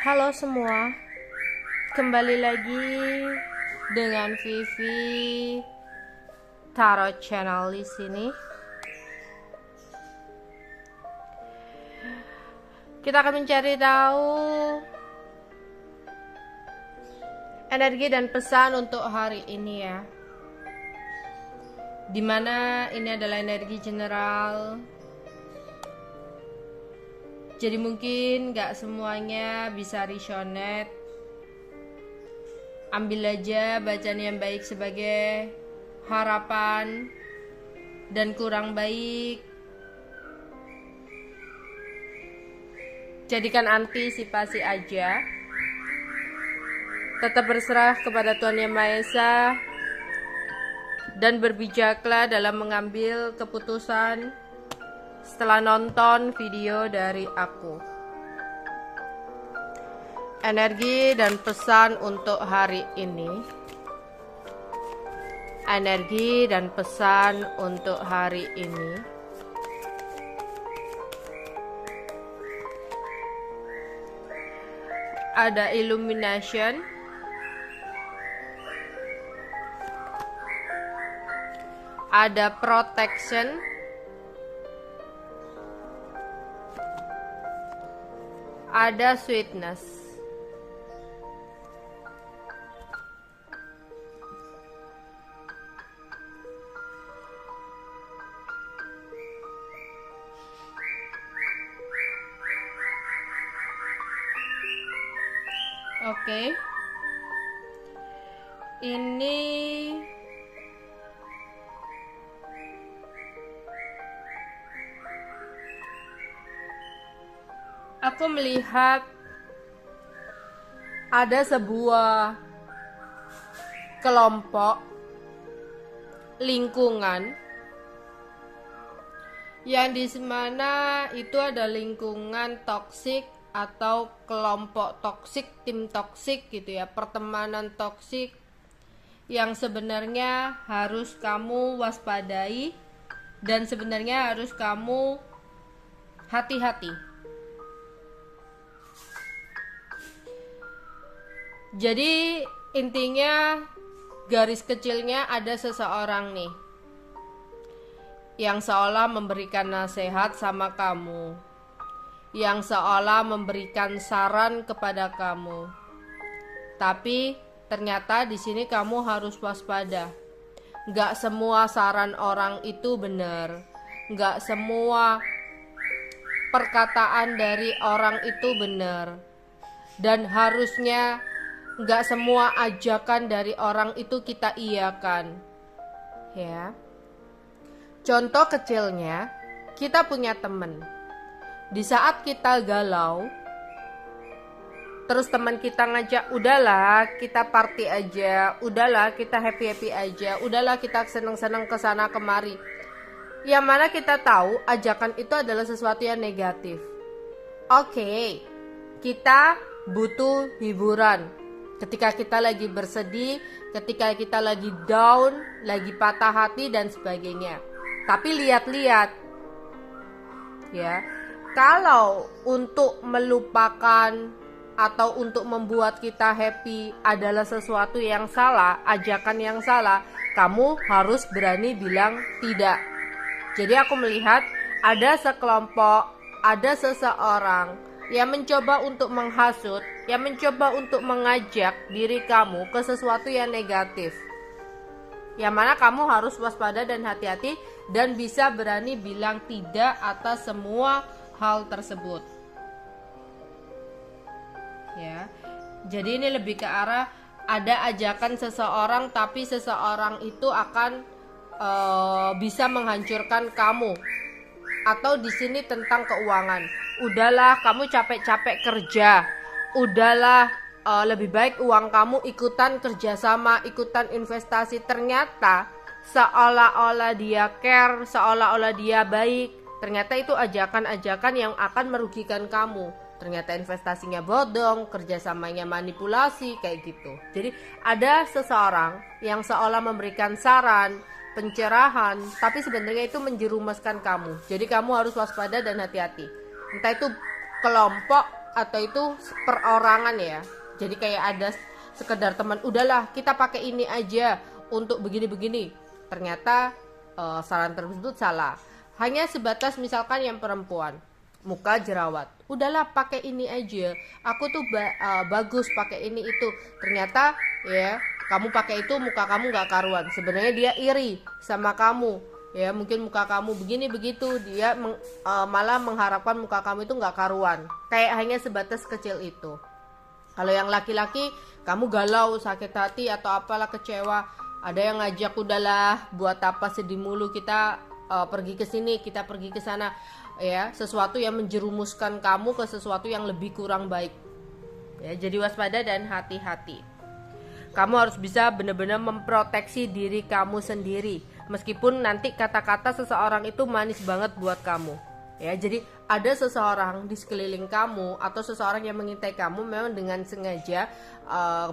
Halo semua, kembali lagi dengan Vivi Tarot Channel di sini. Kita akan mencari tahu energi dan pesan untuk hari ini ya. Dimana ini adalah energi general. Jadi mungkin gak semuanya bisa resonate. Ambil aja bacaan yang baik sebagai harapan, dan kurang baik jadikan antisipasi aja. Tetap berserah kepada Tuhan Yang Maha Esa dan berbijaklah dalam mengambil keputusan setelah nonton video dari aku. Energi dan pesan untuk hari ini. Energi dan pesan untuk hari ini. Ada illumination. Ada protection. Ada sweetness. Oke. Ini aku melihat ada sebuah kelompok lingkungan yang di mana itu ada lingkungan toksik atau kelompok toksik, tim toksik gitu ya, pertemanan toksik yang sebenarnya harus kamu waspadai dan sebenarnya harus kamu hati-hati. Jadi intinya garis kecilnya ada seseorang nih yang seolah memberikan nasihat sama kamu, yang seolah memberikan saran kepada kamu. Tapi ternyata di sini kamu harus waspada. Gak semua saran orang itu benar. Gak semua perkataan dari orang itu benar. Dan harusnya gak semua ajakan dari orang itu kita iyakan. Ya. Contoh kecilnya, kita punya teman. Di saat kita galau, terus teman kita ngajak, udahlah kita party aja, udahlah kita happy-happy aja, udahlah kita seneng-seneng kesana kemari. Yang mana kita tahu ajakan itu adalah sesuatu yang negatif. Oke, kita butuh hiburan. Ketika kita lagi bersedih, ketika kita lagi down, lagi patah hati dan sebagainya. Tapi lihat-lihat, ya. Kalau untuk melupakan atau untuk membuat kita happy adalah sesuatu yang salah, ajakan yang salah, kamu harus berani bilang tidak. Jadi aku melihat ada sekelompok, ada seseorang yang mencoba untuk menghasut, yang mencoba untuk mengajak diri kamu ke sesuatu yang negatif. Yang mana kamu harus waspada dan hati-hati dan bisa berani bilang tidak atas semua hal tersebut. Ya. Jadi ini lebih ke arah ada ajakan seseorang tapi seseorang itu akan bisa menghancurkan kamu. Atau di sini tentang keuangan. Udahlah kamu capek-capek kerja. Udahlah lebih baik uang kamu ikutan kerjasama, ikutan investasi. Ternyata seolah-olah dia care, seolah-olah dia baik. Ternyata itu ajakan-ajakan yang akan merugikan kamu. Ternyata investasinya bodong, kerjasamanya manipulasi, kayak gitu. Jadi ada seseorang yang seolah memberikan saran, pencerahan, tapi sebenarnya itu menjerumuskan kamu. Jadi kamu harus waspada dan hati-hati. Entah itu kelompok atau itu perorangan ya. Jadi kayak ada sekedar teman, udahlah kita pakai ini aja untuk begini-begini. Ternyata saran tersebut salah. Hanya sebatas misalkan yang perempuan, muka jerawat, udahlah pakai ini aja, aku tuh bagus pakai ini itu. Ternyata ya kamu pakai itu muka kamu nggak karuan. Sebenarnya dia iri sama kamu ya, mungkin muka kamu begini begitu, dia malah mengharapkan muka kamu itu nggak karuan. Kayak hanya sebatas kecil itu. Kalau yang laki-laki, kamu galau, sakit hati atau apalah, kecewa, ada yang ngajak, udahlah buat apa sedih mulu, kita pergi ke sini, kita pergi ke sana ya, sesuatu yang menjerumuskan kamu ke sesuatu yang lebih kurang baik ya. Jadi waspada dan hati-hati. Kamu harus bisa benar-benar memproteksi diri kamu sendiri, meskipun nanti kata-kata seseorang itu manis banget buat kamu ya. Jadi ada seseorang di sekeliling kamu atau seseorang yang mengintai kamu memang dengan sengaja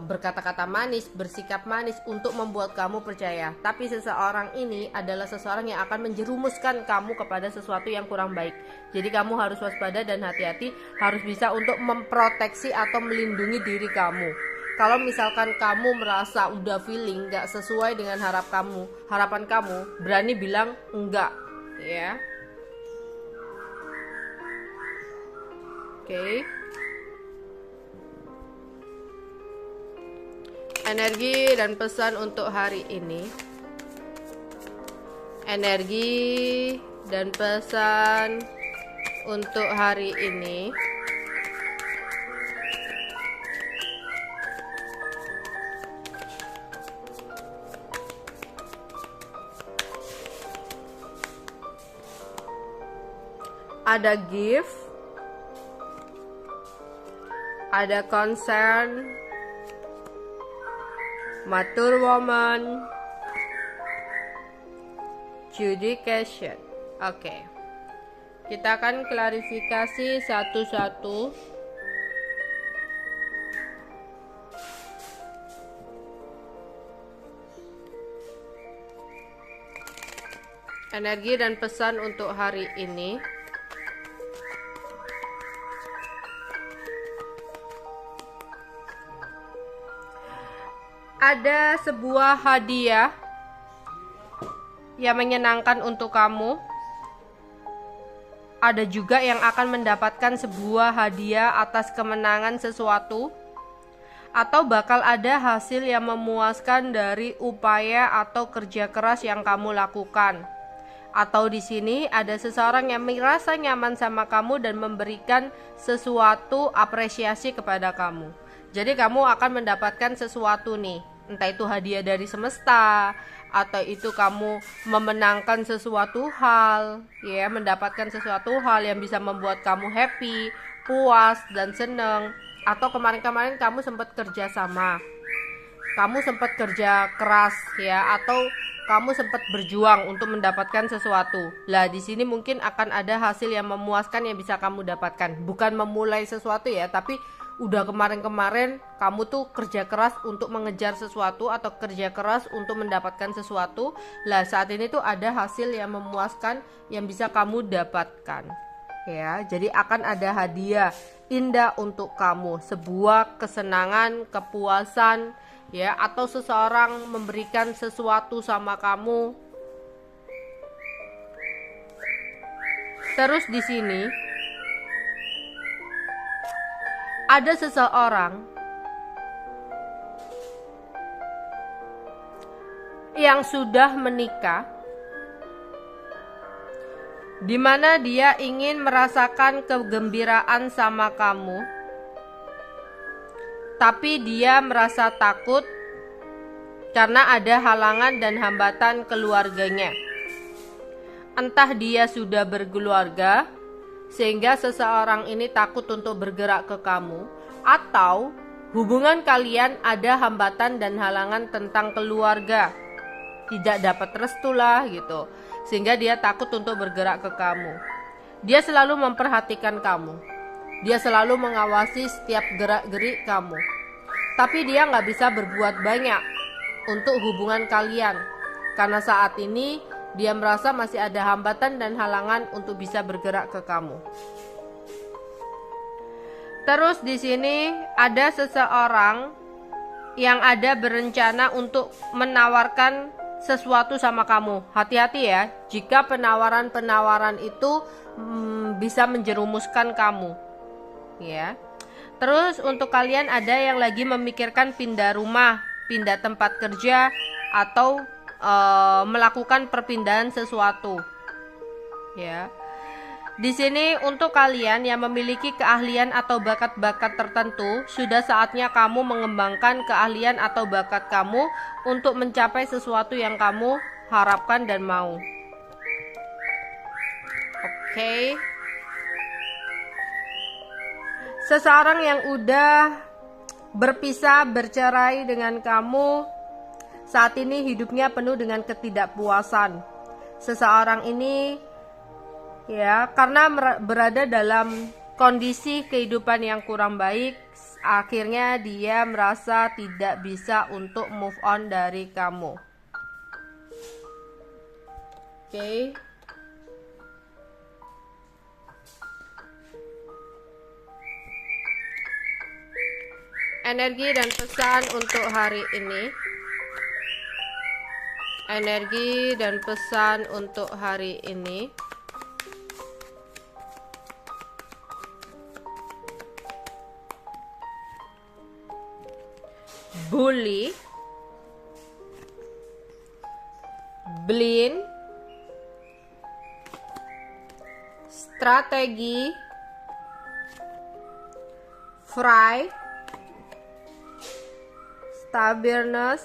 berkata-kata manis, bersikap manis untuk membuat kamu percaya. Tapi seseorang ini adalah seseorang yang akan menjerumuskan kamu kepada sesuatu yang kurang baik. Jadi kamu harus waspada dan hati-hati, harus bisa untuk memproteksi atau melindungi diri kamu. Kalau misalkan kamu merasa udah feeling gak sesuai dengan harapan kamu, berani bilang enggak ya. Oke. Energi dan pesan untuk hari ini. Energi dan pesan untuk hari ini. Ada gift, ada concern, mature woman, judication. Oke. Kita akan klarifikasi satu-satu. Energi dan pesan untuk hari ini. Ada sebuah hadiah yang menyenangkan untuk kamu. Ada juga yang akan mendapatkan sebuah hadiah atas kemenangan sesuatu, atau bakal ada hasil yang memuaskan dari upaya atau kerja keras yang kamu lakukan. Atau di sini ada seseorang yang merasa nyaman sama kamu dan memberikan sesuatu apresiasi kepada kamu. Jadi kamu akan mendapatkan sesuatu nih, entah itu hadiah dari semesta, atau itu kamu memenangkan sesuatu hal, ya, mendapatkan sesuatu hal yang bisa membuat kamu happy, puas, dan seneng. Atau kemarin-kemarin kamu sempat kerja sama, kamu sempat kerja keras, ya, atau kamu sempat berjuang untuk mendapatkan sesuatu. Lah di sini mungkin akan ada hasil yang memuaskan yang bisa kamu dapatkan. Bukan memulai sesuatu ya, tapi udah kemarin-kemarin kamu tuh kerja keras untuk mengejar sesuatu atau kerja keras untuk mendapatkan sesuatu. Lah saat ini tuh ada hasil yang memuaskan yang bisa kamu dapatkan. Ya, jadi akan ada hadiah indah untuk kamu, sebuah kesenangan, kepuasan, ya, atau seseorang memberikan sesuatu sama kamu. Terus di sini ada seseorang yang sudah menikah, di mana dia ingin merasakan kegembiraan sama kamu, tapi dia merasa takut karena ada halangan dan hambatan keluarganya. Entah dia sudah berkeluarga sehingga seseorang ini takut untuk bergerak ke kamu, atau hubungan kalian ada hambatan dan halangan tentang keluarga, tidak dapat restu lah gitu, sehingga dia takut untuk bergerak ke kamu. Dia selalu memperhatikan kamu, dia selalu mengawasi setiap gerak-gerik kamu, tapi dia nggak bisa berbuat banyak untuk hubungan kalian, karena saat ini dia merasa masih ada hambatan dan halangan untuk bisa bergerak ke kamu. Terus di sini ada seseorang yang ada berencana untuk menawarkan sesuatu sama kamu. Hati-hati ya, jika penawaran-penawaran itu bisa menjerumuskan kamu. Ya. Terus untuk kalian ada yang lagi memikirkan pindah rumah, pindah tempat kerja, atau melakukan perpindahan sesuatu. Ya. Di sini untuk kalian yang memiliki keahlian atau bakat-bakat tertentu, sudah saatnya kamu mengembangkan keahlian atau bakat kamu untuk mencapai sesuatu yang kamu harapkan dan mau. Oke. Seseorang yang udah berpisah, bercerai dengan kamu, saat ini hidupnya penuh dengan ketidakpuasan. Seseorang ini ya, karena berada dalam kondisi kehidupan yang kurang baik, akhirnya dia merasa tidak bisa untuk move on dari kamu. Oke. Energi dan pesan untuk hari ini. Energi dan pesan untuk hari ini. Bully, blind, strategi, fry, stubbornness,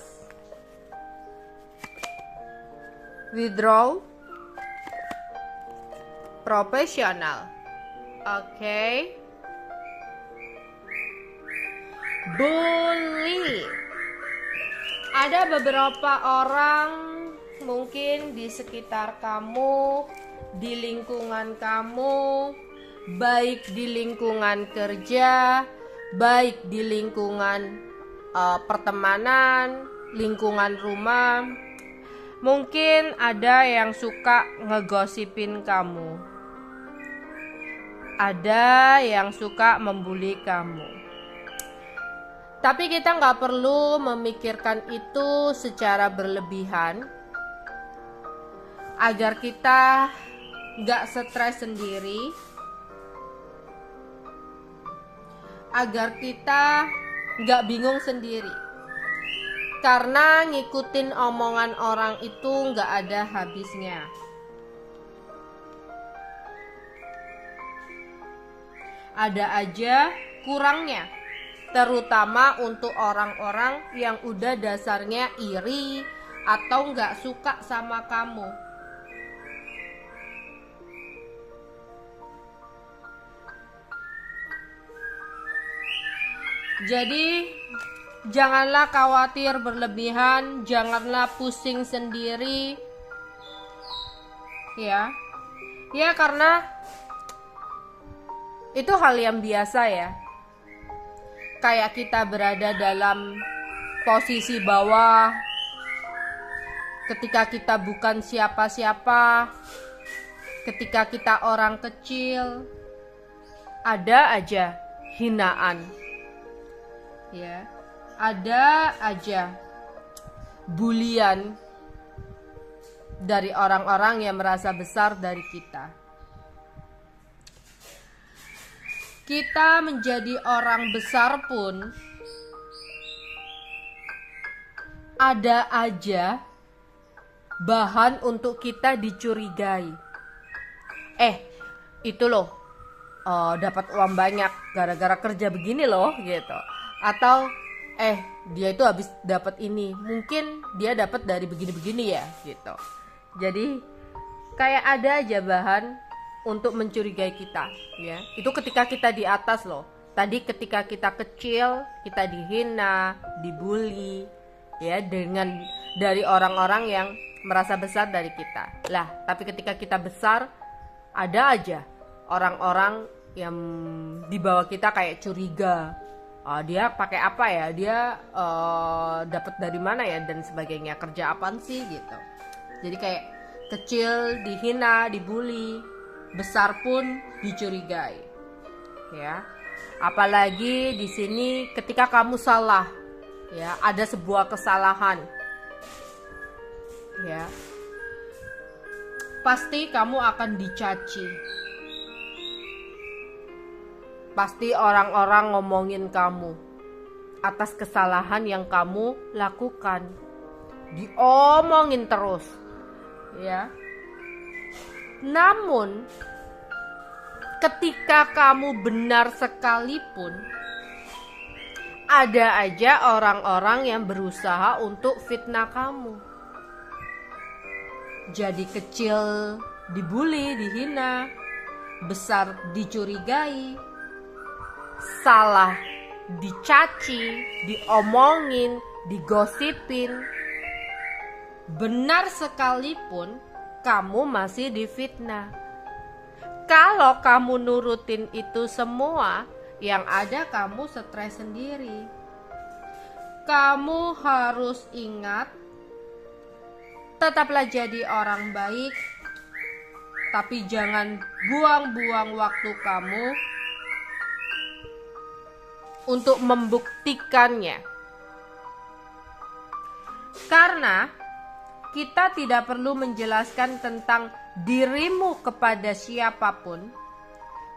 withdraw, profesional. Oke. Bully. Ada beberapa orang mungkin di sekitar kamu, di lingkungan kamu, baik di lingkungan kerja, baik di lingkungan pertemanan, lingkungan rumah. Mungkin ada yang suka ngegosipin kamu. Ada yang suka membuli kamu. Tapi kita nggak perlu memikirkan itu secara berlebihan, agar kita nggak stres sendiri, agar kita nggak bingung sendiri. Karena ngikutin omongan orang itu nggak ada habisnya. Ada aja kurangnya. Terutama untuk orang-orang yang udah dasarnya iri atau nggak suka sama kamu. Jadi janganlah khawatir berlebihan, janganlah pusing sendiri. Ya. Ya, karena itu hal yang biasa ya. Kayak kita berada dalam posisi bawah, ketika kita bukan siapa-siapa, ketika kita orang kecil, ada aja hinaan. Ya, ada aja bulian dari orang-orang yang merasa besar dari kita. Kita menjadi orang besar pun ada aja bahan untuk kita dicurigai. Itu loh, dapat uang banyak gara-gara kerja begini loh gitu. Atau dia itu habis dapat ini, mungkin dia dapat dari begini-begini ya gitu. Jadi kayak ada aja bahan untuk mencurigai kita, ya. Itu ketika kita di atas loh. Tadi ketika kita kecil, kita dihina, dibully, ya, dengan dari orang-orang yang merasa besar dari kita. Lah, tapi ketika kita besar, ada aja orang-orang yang di bawah kita kayak curiga. Dia pakai apa ya? Dia dapat dari mana ya, dan sebagainya. Kerja apaan sih gitu. Jadi kayak kecil dihina, dibully, besar pun dicurigai. ya. Apalagi di sini ketika kamu salah, ya, ada sebuah kesalahan, ya, pasti kamu akan dicaci. Pasti orang-orang ngomongin kamu atas kesalahan yang kamu lakukan. Diomongin terus, ya. Namun ketika kamu benar sekalipun, ada aja orang-orang yang berusaha untuk fitnah kamu. Jadi kecil dibully, dihina, besar dicurigai, salah dicaci, diomongin, digosipin. Benar sekalipun kamu masih difitnah. Kalau kamu nurutin itu semua, yang ada kamu stres sendiri. Kamu harus ingat, tetaplah jadi orang baik, tapi jangan buang-buang waktu kamu untuk membuktikannya. Karena kita tidak perlu menjelaskan tentang dirimu kepada siapapun,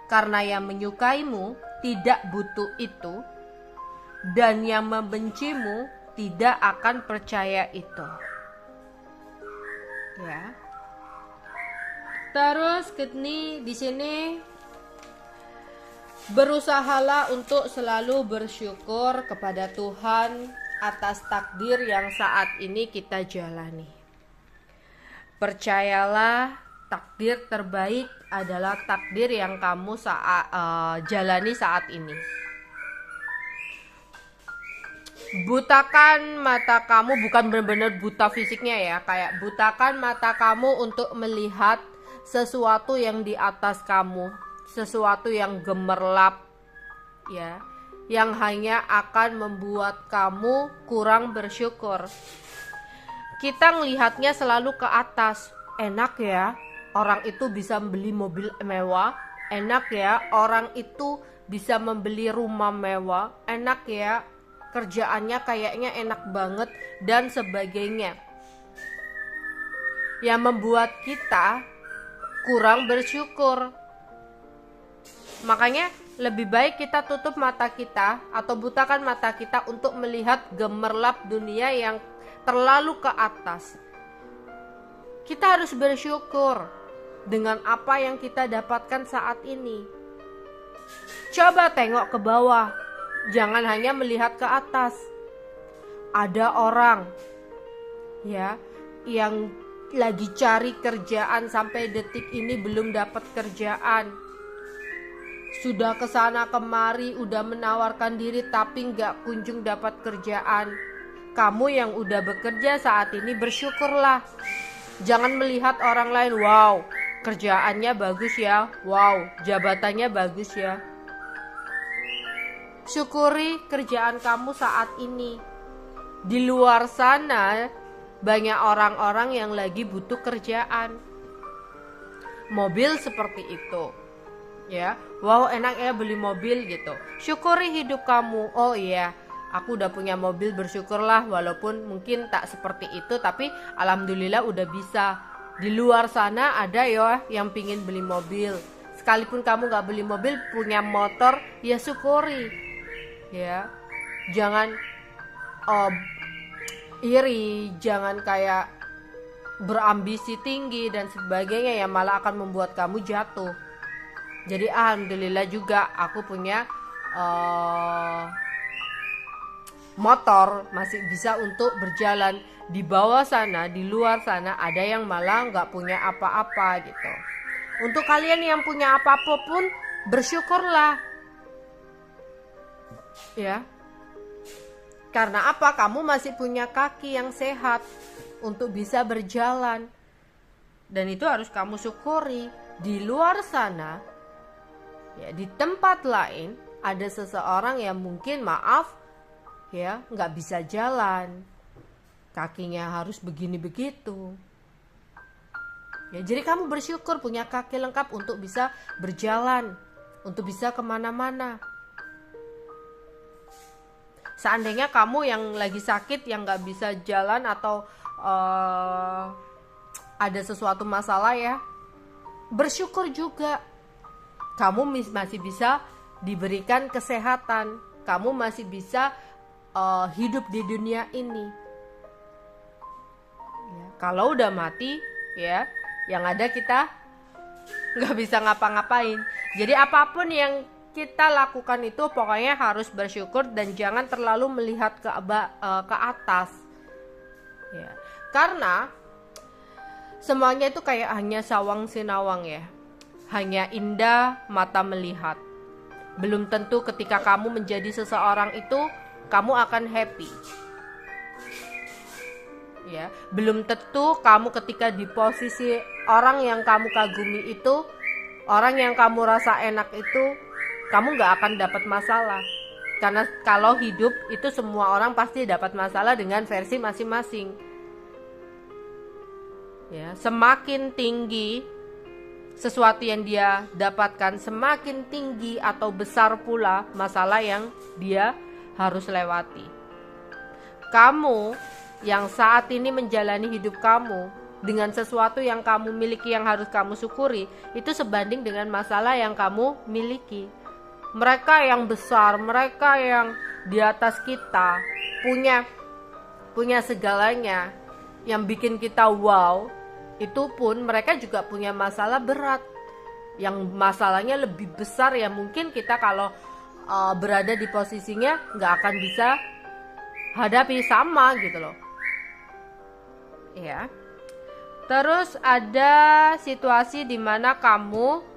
karena yang menyukaimu tidak butuh itu, dan yang membencimu tidak akan percaya itu. Ya. Terus di sini berusahalah untuk selalu bersyukur kepada Tuhan atas takdir yang saat ini kita jalani. Percayalah, takdir terbaik adalah takdir yang kamu jalani saat ini. Butakan mata kamu, bukan benar-benar buta fisiknya ya, kayak butakan mata kamu untuk melihat sesuatu yang di atas kamu, sesuatu yang gemerlap, ya, yang hanya akan membuat kamu kurang bersyukur. Kita melihatnya selalu ke atas. Enak ya, orang itu bisa beli mobil mewah. Enak ya, orang itu bisa membeli rumah mewah. Enak ya, kerjaannya kayaknya enak banget, dan sebagainya. Yang membuat kita kurang bersyukur. Makanya lebih baik kita tutup mata kita atau butakan mata kita untuk melihat gemerlap dunia yang terlalu ke atas. Kita harus bersyukur dengan apa yang kita dapatkan saat ini. Coba tengok ke bawah, jangan hanya melihat ke atas. Ada orang, ya, yang lagi cari kerjaan sampai detik ini belum dapat kerjaan. Sudah kesana kemari, udah menawarkan diri tapi nggak kunjung dapat kerjaan. Kamu yang udah bekerja saat ini bersyukurlah. Jangan melihat orang lain, wow, kerjaannya bagus ya, wow, jabatannya bagus ya. Syukuri kerjaan kamu saat ini. Di luar sana banyak orang-orang yang lagi butuh kerjaan. Mobil seperti itu, ya, wow, enak ya beli mobil gitu. Syukuri hidup kamu. Oh iya, aku udah punya mobil, bersyukurlah, walaupun mungkin tak seperti itu, tapi alhamdulillah udah bisa. Di luar sana ada ya yang pingin beli mobil. Sekalipun kamu gak beli mobil, punya motor, ya syukuri. Ya, jangan iri, jangan kayak berambisi tinggi dan sebagainya yang malah akan membuat kamu jatuh. Jadi alhamdulillah juga aku punya motor, masih bisa untuk berjalan. Di bawah sana, di luar sana ada yang malah nggak punya apa-apa gitu. Untuk kalian yang punya apa-apa pun bersyukurlah, ya, karena apa? Kamu masih punya kaki yang sehat untuk bisa berjalan, dan itu harus kamu syukuri. Di luar sana, ya, di tempat lain ada seseorang yang mungkin, maaf ya, nggak bisa jalan, kakinya harus begini begitu. Ya, jadi kamu bersyukur punya kaki lengkap untuk bisa berjalan. untuk bisa kemana-mana. Seandainya kamu yang lagi sakit, yang gak bisa jalan atau ada sesuatu masalah ya, bersyukur juga. Kamu masih bisa diberikan kesehatan, kamu masih bisa hidup di dunia ini. Ya, kalau udah mati ya, yang ada kita gak bisa ngapa-ngapain. Jadi apapun yang kita lakukan itu pokoknya harus bersyukur dan jangan terlalu melihat ke atas ya, karena semuanya itu kayak hanya sawang sinawang ya, hanya indah mata melihat. Belum tentu ketika kamu menjadi seseorang itu kamu akan happy ya, belum tentu kamu ketika di posisi orang yang kamu kagumi itu, orang yang kamu rasa enak itu, kamu gak akan dapat masalah. Karena kalau hidup itu semua orang pasti dapat masalah dengan versi masing-masing ya. Semakin tinggi sesuatu yang dia dapatkan, semakin tinggi atau besar pula masalah yang dia harus lewati. Kamu yang saat ini menjalani hidup kamu dengan sesuatu yang kamu miliki yang harus kamu syukuri, itu sebanding dengan masalah yang kamu miliki. Mereka yang besar, mereka yang di atas kita punya segalanya yang bikin kita wow, itu pun mereka juga punya masalah berat yang masalahnya lebih besar ya. Mungkin kita kalau berada di posisinya nggak akan bisa hadapi sama gitu loh ya. Terus ada situasi dimana kamu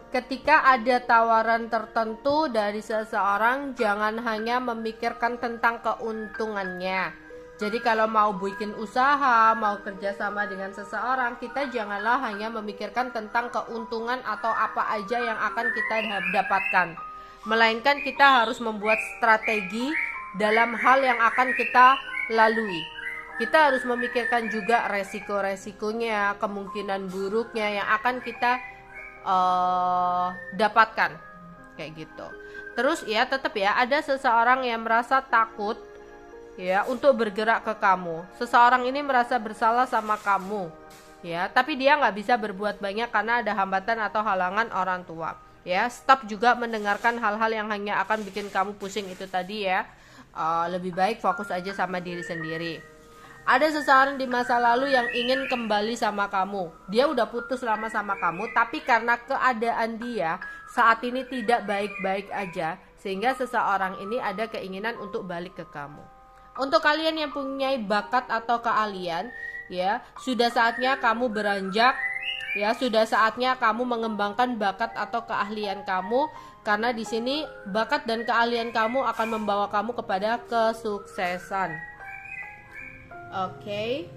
ketika ada tawaran tertentu dari seseorang, jangan hanya memikirkan tentang keuntungannya. Jadi kalau mau bikin usaha, mau kerjasama dengan seseorang, kita janganlah hanya memikirkan tentang keuntungan atau apa aja yang akan kita dapatkan. Melainkan kita harus membuat strategi dalam hal yang akan kita lalui. Kita harus memikirkan juga resiko-resikonya, kemungkinan buruknya yang akan kita dapatkan kayak gitu. Terus ya tetap ya ada seseorang yang merasa takut ya untuk bergerak ke kamu. Seseorang ini merasa bersalah sama kamu ya, tapi dia nggak bisa berbuat banyak karena ada hambatan atau halangan orang tua ya. Stop juga mendengarkan hal-hal yang hanya akan bikin kamu pusing itu tadi ya. Lebih baik fokus aja sama diri sendiri. Ada seseorang di masa lalu yang ingin kembali sama kamu. Dia udah putus lama sama kamu, tapi karena keadaan dia saat ini tidak baik-baik aja, sehingga seseorang ini ada keinginan untuk balik ke kamu. Untuk kalian yang punya bakat atau keahlian, ya, sudah saatnya kamu beranjak, ya, sudah saatnya kamu mengembangkan bakat atau keahlian kamu, karena di sini bakat dan keahlian kamu akan membawa kamu kepada kesuksesan. Oke.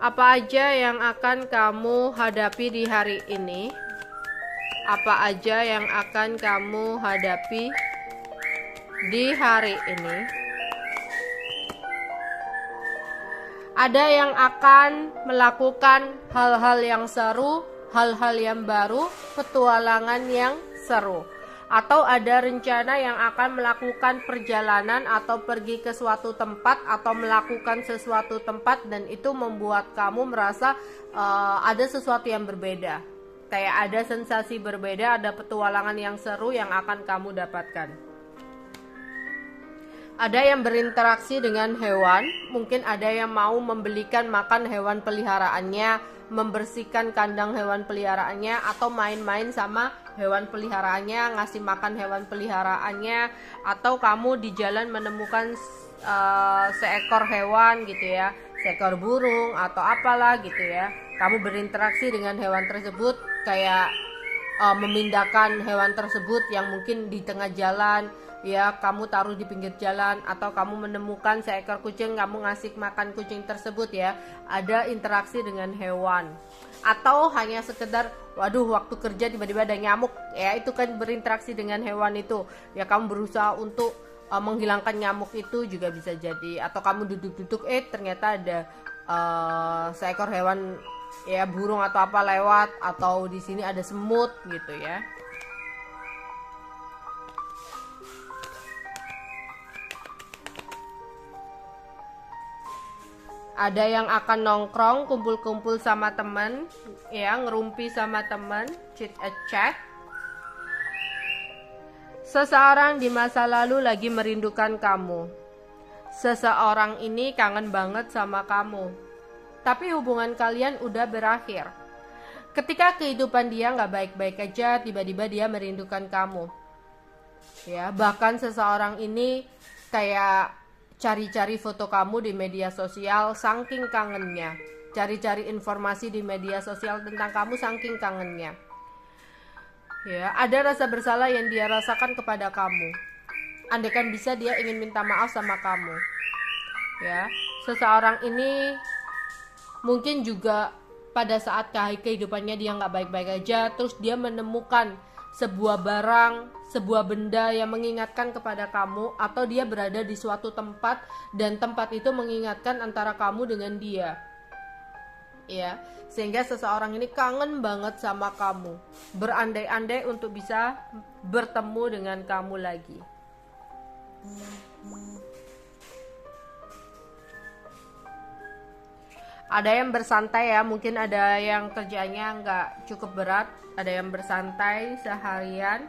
Apa aja yang akan kamu hadapi di hari ini? Apa aja yang akan kamu hadapi di hari ini? Ada yang akan melakukan hal-hal yang seru, hal-hal yang baru, petualangan yang seru, atau ada rencana yang akan melakukan perjalanan atau pergi ke suatu tempat atau melakukan sesuatu tempat dan itu membuat kamu merasa ada sesuatu yang berbeda, kayak ada sensasi berbeda, ada petualangan yang seru yang akan kamu dapatkan. Ada yang berinteraksi dengan hewan, mungkin ada yang mau membelikan makan hewan peliharaannya, membersihkan kandang hewan peliharaannya, atau main-main sama hewan peliharaannya, ngasih makan hewan peliharaannya, atau kamu di jalan menemukan seekor hewan gitu ya, seekor burung atau apalah gitu ya. Kamu berinteraksi dengan hewan tersebut, kayak memindahkan hewan tersebut yang mungkin di tengah jalan ya, kamu taruh di pinggir jalan, atau kamu menemukan seekor kucing, kamu ngasih makan kucing tersebut ya. Ada interaksi dengan hewan. Atau hanya sekedar waduh waktu kerja tiba-tiba ada nyamuk ya, itu kan berinteraksi dengan hewan itu ya, kamu berusaha untuk menghilangkan nyamuk itu juga bisa jadi. Atau kamu duduk-duduk ternyata ada seekor hewan ya, burung atau apa lewat, atau di sini ada semut gitu ya. Ada yang akan nongkrong, kumpul-kumpul sama teman, ya, ngerumpi sama teman, chit chat. Seseorang di masa lalu lagi merindukan kamu. Seseorang ini kangen banget sama kamu. Tapi hubungan kalian udah berakhir. Ketika kehidupan dia nggak baik-baik aja, tiba-tiba dia merindukan kamu. Ya, bahkan seseorang ini kayak cari-cari foto kamu di media sosial saking kangennya. Cari-cari informasi di media sosial tentang kamu saking kangennya. Ya, ada rasa bersalah yang dia rasakan kepada kamu. Andaikan bisa dia ingin minta maaf sama kamu. Ya, seseorang ini mungkin juga pada saat kehidupannya dia nggak baik-baik aja, terus dia menemukan sebuah barang, sebuah benda yang mengingatkan kepada kamu, atau dia berada di suatu tempat dan tempat itu mengingatkan antara kamu dengan dia. Ya, sehingga seseorang ini kangen banget sama kamu, berandai-andai untuk bisa bertemu dengan kamu lagi. Ada yang bersantai ya, mungkin ada yang kerjanya nggak cukup berat, ada yang bersantai seharian.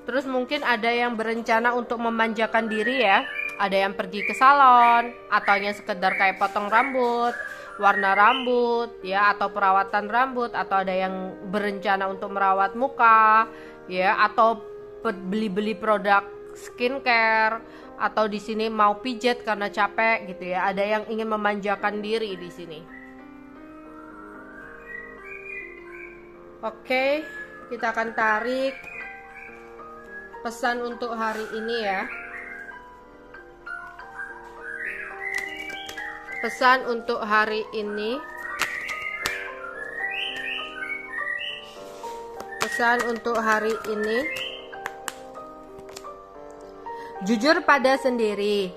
Terus mungkin ada yang berencana untuk memanjakan diri ya, ada yang pergi ke salon, atau hanya sekedar kayak potong rambut, warna rambut ya, atau perawatan rambut, atau ada yang berencana untuk merawat muka ya, atau beli-beli produk skincare, atau di sini mau pijat karena capek gitu ya. Ada yang ingin memanjakan diri di sini. Oke, kita akan tarik pesan untuk hari ini ya. Pesan untuk hari ini. Pesan untuk hari ini. Jujur pada sendiri,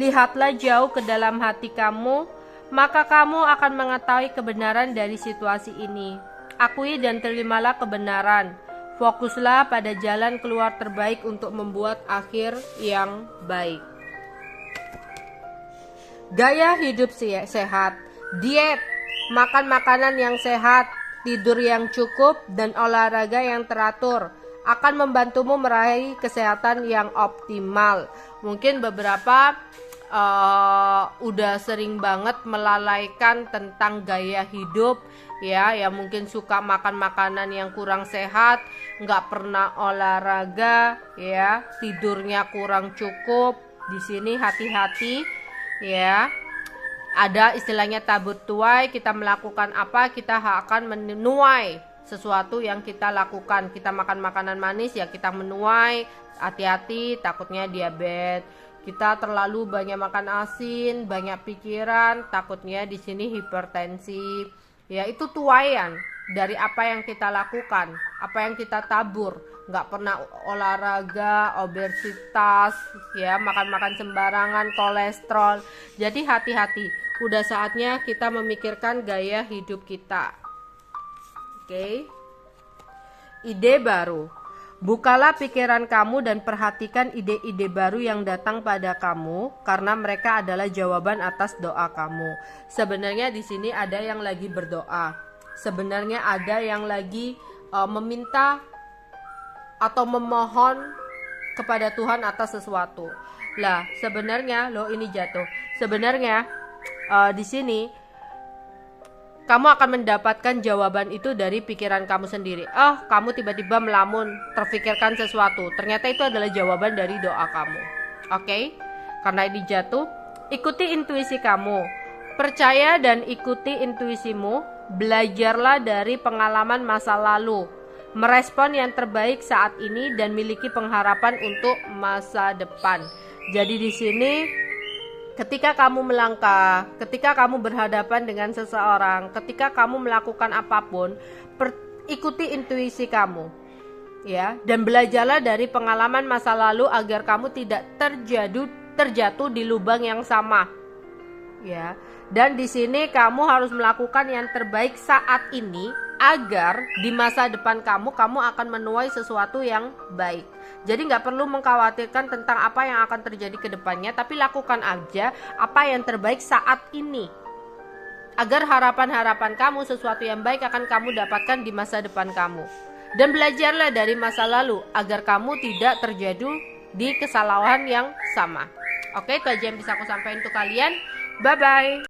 lihatlah jauh ke dalam hati kamu, maka kamu akan mengetahui kebenaran dari situasi ini. Akui dan terimalah kebenaran. Fokuslah pada jalan keluar terbaik untuk membuat akhir yang baik. Gaya hidup sehat, diet, makan makanan yang sehat, tidur yang cukup, dan olahraga yang teratur akan membantumu meraih kesehatan yang optimal. Mungkin beberapa udah sering banget melalaikan tentang gaya hidup ya, yang mungkin suka makan makanan yang kurang sehat, nggak pernah olahraga ya, tidurnya kurang cukup. Di sini hati-hati ya. Ada istilahnya tabut tuai, kita melakukan apa kita akan menuai sesuatu yang kita lakukan. Kita makan makanan manis ya kita menuai, hati-hati takutnya diabetes. Kita terlalu banyak makan asin, banyak pikiran, takutnya di sini hipertensi. Ya itu tuaian dari apa yang kita lakukan, apa yang kita tabur. Nggak pernah olahraga, obesitas, ya makan-makan sembarangan, kolesterol. Jadi hati-hati, udah saatnya kita memikirkan gaya hidup kita. Oke. Ide baru. Bukalah pikiran kamu dan perhatikan ide-ide baru yang datang pada kamu, karena mereka adalah jawaban atas doa kamu. Sebenarnya di sini ada yang lagi berdoa. Sebenarnya ada yang lagi meminta atau memohon kepada Tuhan atas sesuatu. Lah, sebenarnya ini jatuh. Sebenarnya di sini kamu akan mendapatkan jawaban itu dari pikiran kamu sendiri. Kamu tiba-tiba melamun, terfikirkan sesuatu. Ternyata itu adalah jawaban dari doa kamu. Oke? Karena ini jatuh, ikuti intuisi kamu. Percaya dan ikuti intuisimu. Belajarlah dari pengalaman masa lalu. Merespon yang terbaik saat ini dan miliki pengharapan untuk masa depan. Jadi di sini ketika kamu melangkah, ketika kamu berhadapan dengan seseorang, ketika kamu melakukan apapun, ikuti intuisi kamu, ya, dan belajarlah dari pengalaman masa lalu agar kamu tidak terjatuh di lubang yang sama. Ya. Dan di sini kamu harus melakukan yang terbaik saat ini agar di masa depan kamu akan menuai sesuatu yang baik. Jadi nggak perlu mengkhawatirkan tentang apa yang akan terjadi ke depannya, tapi lakukan aja apa yang terbaik saat ini. Agar harapan-harapan kamu, sesuatu yang baik akan kamu dapatkan di masa depan kamu. Dan belajarlah dari masa lalu agar kamu tidak terjadi di kesalahan yang sama. Oke, itu aja yang bisa aku sampaikan untuk kalian. Bye-bye.